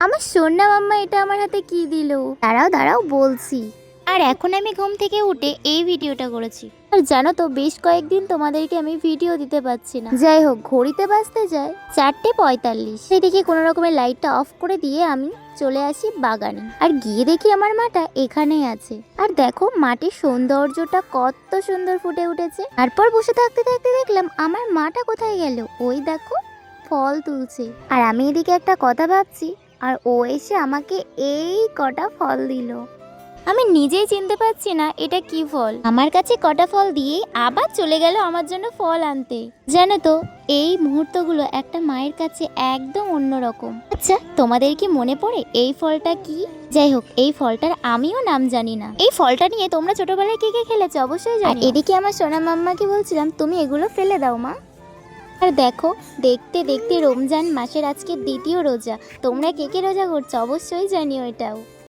আমার সোনা মাম্মা এটা আমার হাতে কি দিল? দাঁড়াও দাঁড়াও বলছি। আর এখন আমি ঘুম থেকে উঠে এই ভিডিওটা করেছি। আর জানো তো বেশ কয়েকদিন তোমাদেরকে আমি ভিডিও দিতে পারছি না। যাই হোক, ঘড়িতে বাজতে যায় 4:45। সেদিকে কোনো রকমের লাইটটা অফ করে দিয়ে আমি চলে আসি বাগানে। আর গিয়ে দেখি আমার মাটা এখানেই আছে। আর দেখো মাটির সৌন্দর্যটা কত সুন্দর ফুটে উঠেছে। তারপর বসে থাকতে থাকতে দেখলাম আমার মাটা কোথায় গেল। ওই দেখো ফল তুলছে। আর আমি এদিকে একটা কথা ভাবছি, আর ও এসে আমাকে এই কটা ফল দিল। আমি নিজেই চিনতে পারছি না এটা কি ফল। আমার কাছে কটা ফল দিয়ে আবার চলে গেল আমার জন্য ফল আনতে। জানো তো এই মুহূর্তগুলো একটা মায়ের কাছে একদম অন্যরকম। আচ্ছা, তোমাদের কি মনে পড়ে এই ফলটা কি? যাই হোক, এই ফলটার আমিও নাম জানি না। এই ফলটা নিয়ে তোমরা ছোটবেলায় কে কে খেলেছো অবশ্যই জানি। আর এদিকে আমার সোনা মাম্মাকে বলছিলাম তুমি এগুলো ফেলে দাও মা। আর দেখো, দেখতে দেখতে রমজান মাসের আজকে দ্বিতীয় রোজা। তোমরা কে কে রোজা করছো অবশ্যই জানিও এটাও।